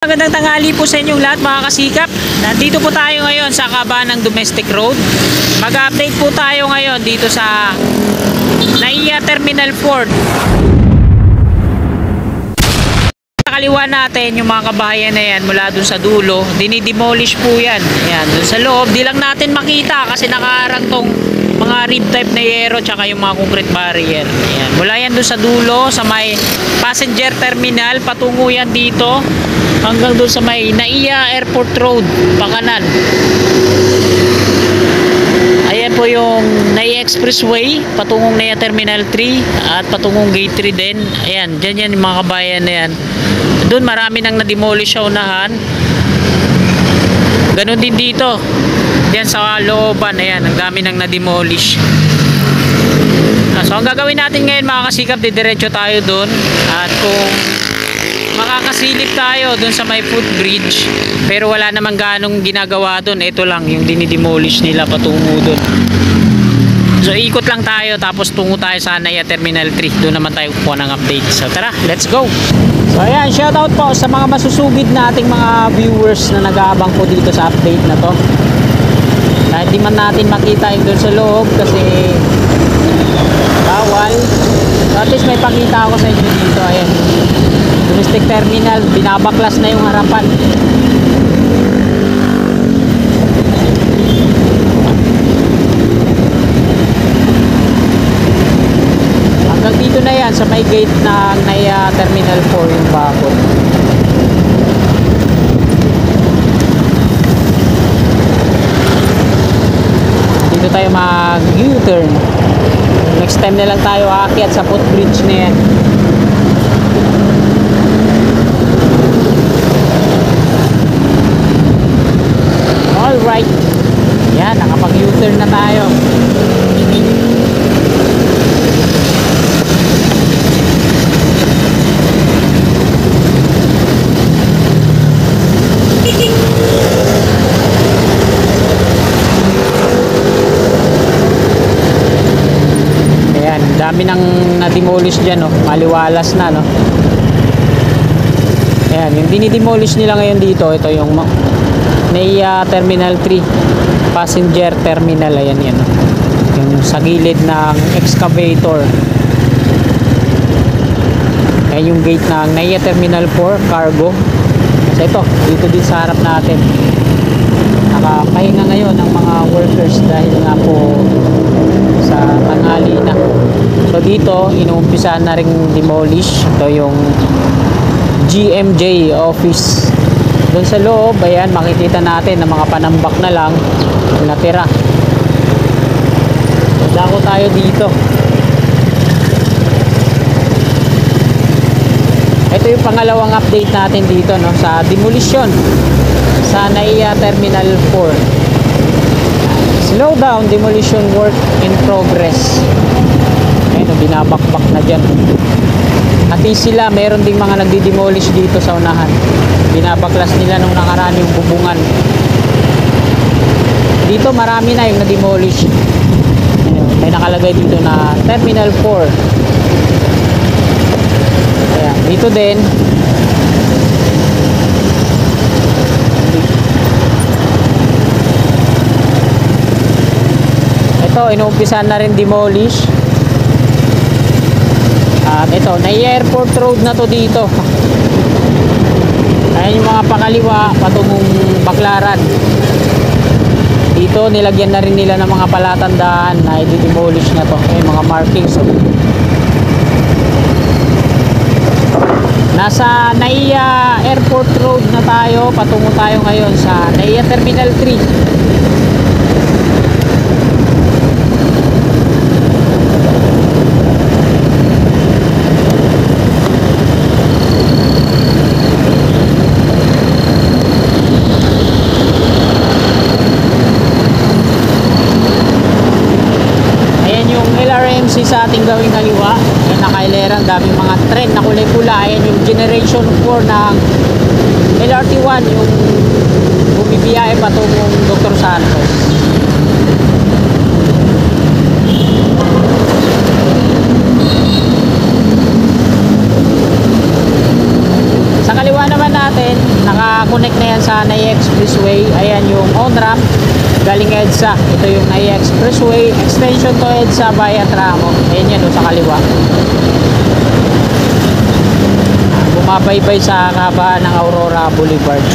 Magandang tanghali po sa inyong lahat mga kasikap. Nandito po tayo ngayon sa kaban ng Domestic Road. Mag-update po tayo ngayon dito sa NAIA Terminal 4. Sa kaliwa natin yung mga kabahayan na yan mula dun sa dulo, dinidemolish po yan. Ayan, dun sa loob, di lang natin makita kasi nakaharang tong mga rib type na yero tsaka yung mga concrete barrier. Ayan, mula yan dun sa dulo sa may passenger terminal, patungo yan dito hanggang doon sa may NAIA Airport Road, Pakanan. Ayan po yung NAIA Expressway patungong NAIA Terminal 3 at patungong Gate 3 din. Ayan, dyan yan yung mga kabayan na yan. Doon marami nang na-demolish sa unahan. Ganon din dito. Diyan sa looban, ayan, ang dami nang na-demolish. So ang gagawin natin ngayon mga kasikap, didiretso tayo doon. At kung makakasilip tayo dun sa may footbridge, pero wala namang ganong ginagawa dun, ito lang yung dinidemolish nila patungo dun. So ikot lang tayo tapos tungo tayo sa NAIA Terminal 3, doon naman tayo kukuha ng update. So tara, let's go. So ayan, shoutout po sa mga masusugid nating mga viewers na nag-aabang po dito sa update na to. Kahit di man natin makita yung doon sa loob kasi bawal, so at least may pakita ako sa inyo dito. Ayan, domestic terminal, binabaklas na yung harapan. Hanggang dito na yan sa may gate ng NAIA Terminal 4 yung bakod. Dito tayo mag U-turn. Next time na lang tayo aakyat sa footbridge na yan. Alright, yan, nakapag U-turn na tayo. Ayan, dami nang na-demolish dyan, no? Maliwalas na, no? Ayan, yung dinidemolish nila ngayon dito, ito yung NAIA Terminal 3 passenger terminal. Ayan yan, yung sa gilid ng excavator. Ayan yung gate ng NAIA Terminal 4 cargo. Kasi ito, dito din sa harap natin nakapahinga ngayon ng mga workers dahil nga po sa tanghali na. So dito inuumpisahan na ring demolish. Ito yung GMJ office. Doon sa loob, ayan, makikita natin na mga panambak na lang natira. Dako tayo dito. Ito yung pangalawang update natin dito, no, sa demolition sa NAIA Terminal 4. Slow down, demolition work in progress. Ayun, binabakbak na dyan. At sila, meron ding mga nagdi-demolish dito sa unahan. Binabaklas nila nung nakaraan yung bubungan. Dito marami na yung na-demolish. May nakalagay dito na Terminal 4. Ayan, dito din. Ito, inuumpisahan na rin demolish. At ito, NAIA Airport Road na to dito. Ayan yung mga pakaliwa patungong Baclaran. Dito nilagyan na rin nila ng mga palatandaan na i-demolish na to. Ayan, mga markings. Nasa NAIA Airport Road na tayo. Patungo tayo ngayon sa NAIA Terminal 3. Sa ating gawing kaliwa, yan nakailerang daming mga tren na kulay pula. Ayan yung generation 4 ng LRT1, yung bumibiyahe patungong Dr. Santos. Sa kaliwa naman natin, nakakonect na yan sa Naya Expressway. Ayan yung on-ramp galing EDSA. Ito yung Naya Expressway extension to EDSA via Tramo. Ayan yan sa kaliwa. Bumabaybay sa kahabaan ng Aurora Boulevard.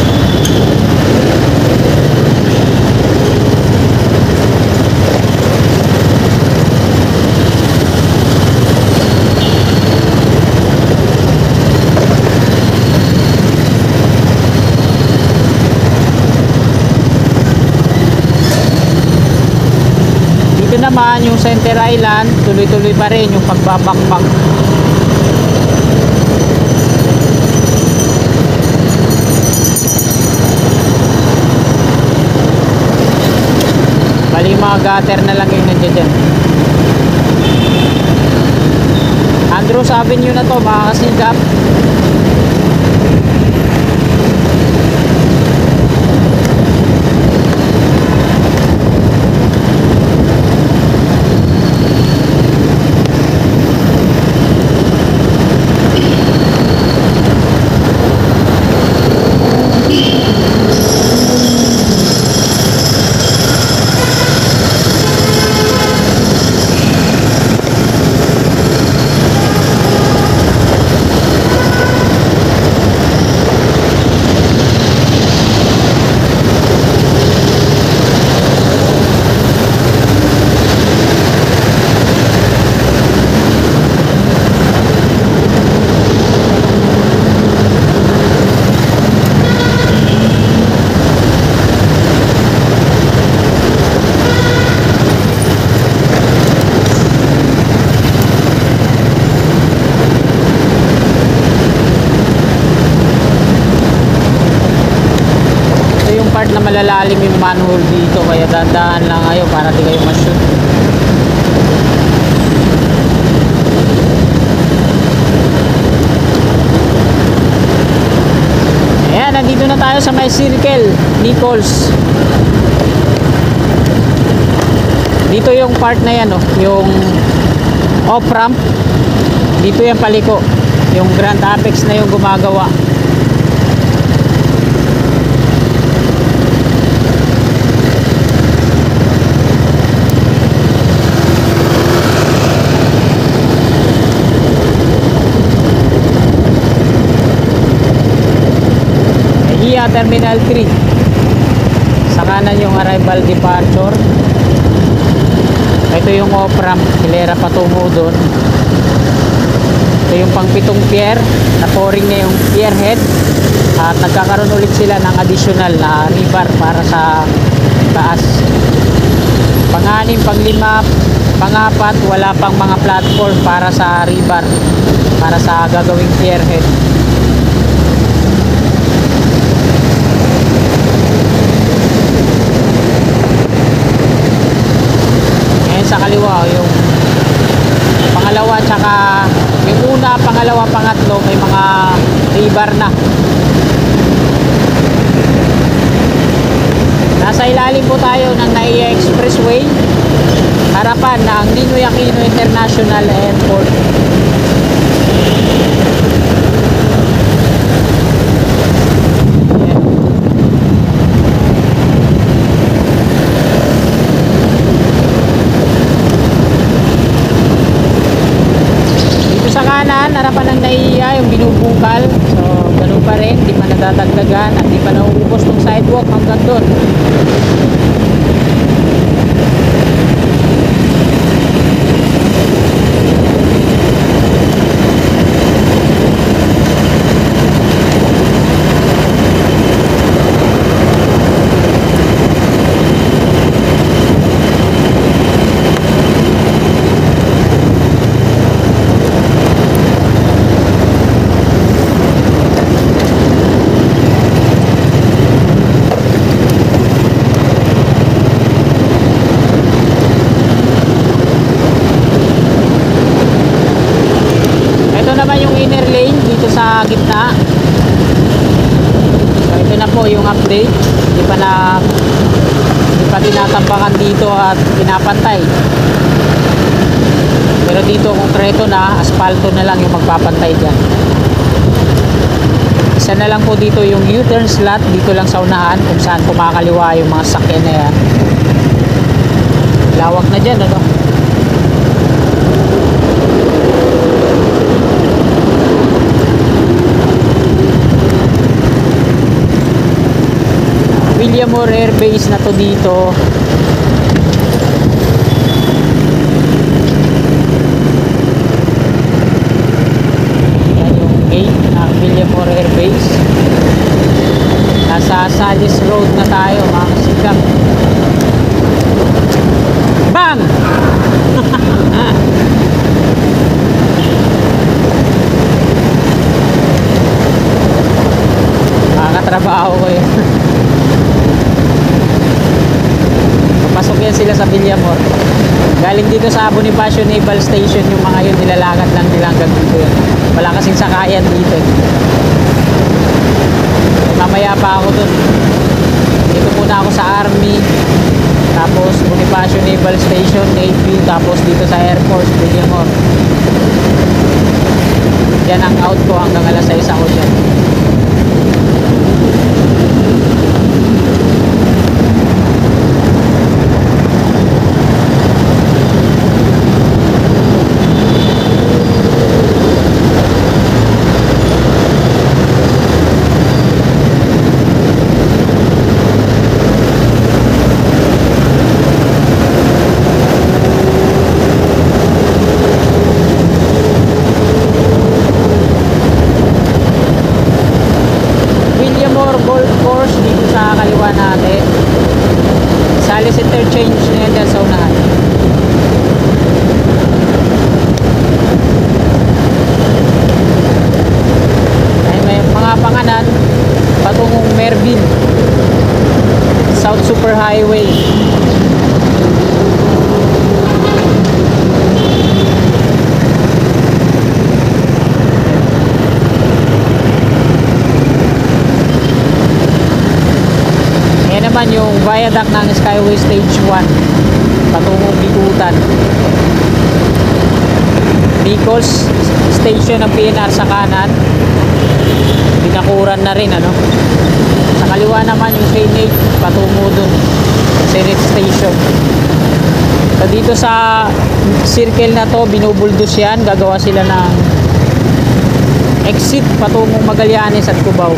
Dito naman yung Center Island, tuloy-tuloy pa rin yung pagbabakbak. Bali mga gutter na lang yung nandiyan dyan. Andrews Avenue na to mga kasigap. Part na malalalim yung manhole dito, kaya dandahan lang kayo para di kayo ma-shoot. Ayan, nandito na tayo sa may circle Nichols. Dito yung part na yan, yung off ramp. Dito yung paliko, yung Grand Apex na yung gumagawa. Terminal 3 sa kanan yung arrival departure. Ito yung off-ramp, hilera patungo doon. Ito yung pang-pitong pier, na pouring na yung pier head at nagkakaroon ulit sila ng additional na rebar para sa taas. Pang-anim, pang-lima, pang-apat, wala pang mga platform para sa rebar para sa gagawing pier head. Sa kaliwa yung pangalawa tsaka yung una, pangalawa, pangatlo may mga rebar na. Nasa ilalim po tayo ng Naya Expressway, harapan ng Ninoy Aquino International Airport. Harapan ng Naiya yung binubungkal, so ganun pa rin, di pa nadadagdagan at di pa nauubos ng sidewalk hanggang doon. Gitna. So ito na po yung update. Hindi pa tinatambakan dito at pinapantay. Pero dito konkreto na, asfalto na lang yung magpapantay dyan. Isa na lang po dito yung U-turn slot dito lang sa unahan kung saan kumakaliwa yung mga sakyan na yan. Lawak na dyan, ano? Williamore Air Base na to dito. Yan yung gate ng Williamore Air Base. Nasa Salis Road na tayo, mga kasikap. Bang! Makakatrabaho ko yun. Pasok yan sila sa Villamor. Galing dito sa Bonifacio Naval Station yung mga yun, nilalakad lang nila hanggang dito yun. Wala kasing sakayan dito. Mamaya pa ako dun. Dito muna ako sa Army, tapos Bonifacio Naval Station, Navy, tapos dito sa Air Force, Villamor. Yan ang out ko hanggang alas 6 ako dyan. Golf course dito sa kaliwa natin. Salis interchange na yan dyan sa unahan. Ay, may mga panganan patungong Merville South Super Highway. Naman yung viaduct ng Skyway Stage 1 patungong Bikutan. Nichols Station ng PNR sa kanan, binakuran na rin, ano. Sa kaliwa naman yung Senate patungo dun, Senate Station. So dito sa circle na to, binubuldos yan, gagawa sila ng exit patungong Magallanes at Cubao.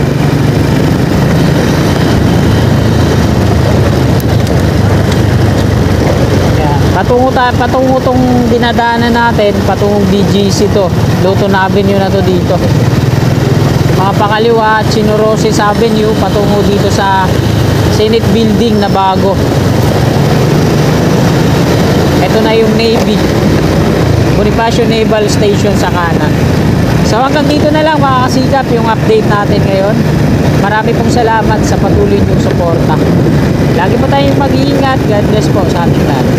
Patungo tong dinadaanan natin, patungong BGC to, Luton Avenue na to dito. Mga pakaliwa, Chinorosis Avenue, patungo dito sa Senate Building na bago. Ito na yung Navy, Bonifacio Naval Station sa kanan. So hanggang dito na lang, mga kasikap, yung update natin ngayon. Marami pong salamat sa patuloy niyong suporta. Lagi po tayong mag-iingat. God bless po sa ating lahat.